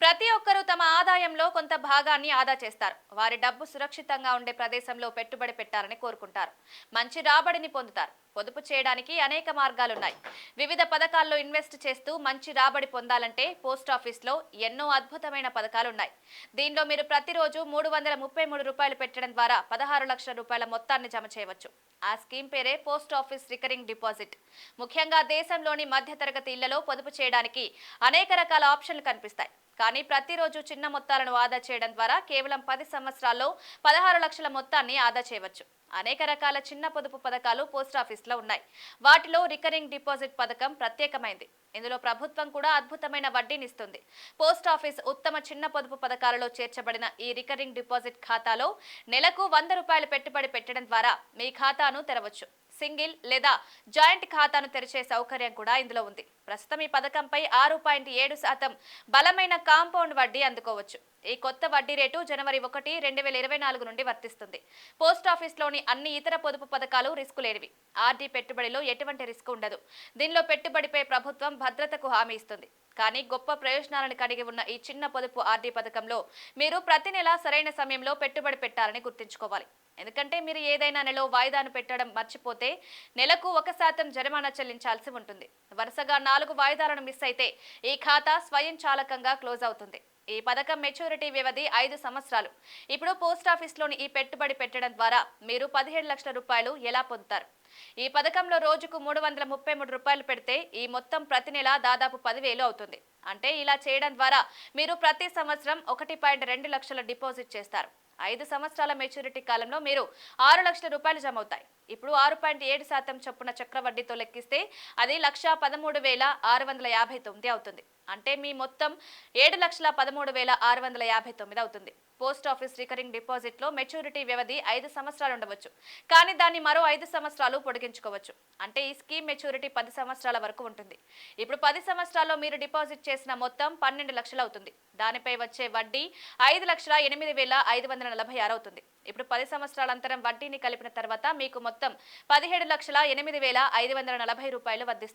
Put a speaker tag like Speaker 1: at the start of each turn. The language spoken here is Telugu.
Speaker 1: ప్రతి ఒక్కరూ తమ ఆదాయంలో కొంత భాగాన్ని ఆదా చేస్తారు. వారి డబ్బు సురక్షితంగా ఉండే ప్రదేశంలో పెట్టుబడి పెట్టాలని కోరుకుంటారు. మంచి రాబడిని పొందుతారు. పొదుపు చేయడానికి అనేక మార్గాలున్నాయి. వివిధ పథకాల్లో ఇన్వెస్ట్ చేస్తూ మంచి రాబడి పొందాలంటే పోస్ట్ ఆఫీస్లో ఎన్నో అద్భుతమైన పథకాలున్నాయి. దీనిలో మీరు ప్రతిరోజు రూ. 333 పెట్టడం ద్వారా 16 లక్షల రూపాయల మొత్తాన్ని జమ చేయవచ్చు. ఆ స్కీమ్ పేరే పోస్ట్ ఆఫీస్ రికరింగ్ డిపాజిట్. ముఖ్యంగా దేశంలోని మధ్యతరగతి ఇళ్లలో పొదుపు చేయడానికి అనేక రకాల ఆప్షన్లు కనిపిస్తాయి. కానీ ప్రతిరోజు చిన్న మొత్తాలను ఆదా చేయడం ద్వారా కేవలం 10 సంవత్సరాల్లో 16 లక్షల మొత్తాన్ని ఆదా చేయవచ్చు. అనేక రకాల చిన్న పొదుపు పథకాలు పోస్ట్ ఆఫీస్లో ఉన్నాయి. వాటిలో రికరింగ్ డిపాజిట్ పథకం ప్రత్యేకమైంది. ఇందులో ప్రభుత్వం కూడా అద్భుతమైన వడ్డీనిస్తుంది. పోస్ట్ ఆఫీస్ ఉత్తమ చిన్న పొదుపు పథకాలలో చేర్చబడిన ఈ రికరింగ్ డిపాజిట్ ఖాతాలో నెలకు రూ. 100 పెట్టుబడి పెట్టడం ద్వారా మీ ఖాతాను తెరవచ్చు. సింగిల్ లేదా జాయింట్ ఖాతాను తెరిచే సౌకర్యం కూడా ఇందులో ఉంది. ప్రస్తుతం ఈ పథకంపై 6.7% బలమైన కాంపౌండ్ వడ్డీ అందుకోవచ్చు. ఈ కొత్త వడ్డీ రేటు జనవరి 1, 2024 నుండి వర్తిస్తుంది. పోస్ట్ ఆఫీస్లోని అన్ని ఇతర పొదుపు పథకాలు రిస్కు లేనివి. ఆర్డీ పెట్టుబడిలో ఎటువంటి రిస్క్ ఉండదు. దీనిలో పెట్టుబడిపై ప్రభుత్వం భద్రతకు హామీ ఇస్తుంది. కానీ గొప్ప ప్రయోజనాలను కలిగి ఉన్న ఈ చిన్న పొదుపు ఆర్డీ పథకంలో మీరు ప్రతి నెల సరైన సమయంలో పెట్టుబడి పెట్టాలని గుర్తుంచుకోవాలి. ఎందుకంటే మీరు ఏదైనా నెలలో వాయిదాను పెట్టడం మర్చిపోతే నెలకు 1% జరిమానా చెల్లించాల్సి ఉంటుంది. వరుసగా 4 వాయిదాలను మిస్ అయితే ఈ ఖాతా స్వయంచాలకంగా క్లోజ్ అవుతుంది. ఈ పథకం మెచ్యూరిటీ వ్యవధి 5 సంవత్సరాలు. ఇప్పుడు పోస్ట్ ఆఫీస్లోని ఈ పెట్టుబడి పెట్టడం ద్వారా మీరు 17 లక్షల రూపాయలు ఎలా పొందుతారు? ఈ పథకంలో రోజుకు రూ. 333 పెడితే ఈ మొత్తం ప్రతి నెల దాదాపు 10,000 అవుతుంది. అంటే ఇలా చేయడం ద్వారా మీరు ప్రతి సంవత్సరం 1.2 లక్షల డిపాజిట్ చేస్తారు. 5 సంవత్సరాల మెచ్యూరిటీ కాలంలో మీరు 6 లక్షల రూపాయలు జమ అవుతాయి. ఇప్పుడు 6.7% చొప్పున చక్రవడ్డీతో లెక్కిస్తే అది 1,13,659 అవుతుంది. అంటే మీ మొత్తం 7,13,659 అవుతుంది. పోస్ట్ ఆఫీస్ రికరింగ్ డిపాజిట్ లో మెచ్యూరిటీ వ్యవధి 5 సంవత్సరాలు ఉండవచ్చు. కానీ దాన్ని మరో 5 సంవత్సరాలు పొడిగించుకోవచ్చు. అంటే ఈ స్కీమ్ మెచ్యూరిటీ 10 సంవత్సరాల వరకు ఉంటుంది. ఇప్పుడు 10 సంవత్సరాల్లో మీరు డిపాజిట్ చేసిన మొత్తం 12 లక్షలు అవుతుంది. దానిపై వచ్చే వడ్డీ 5,08,546 అవుతుంది. ఇప్పుడు 10 సంవత్సరాల అంతరం వడ్డీని కలిపిన తర్వాత మీకు మొత్తం 17,08,540 రూపాయలు వర్ధిస్తోంది.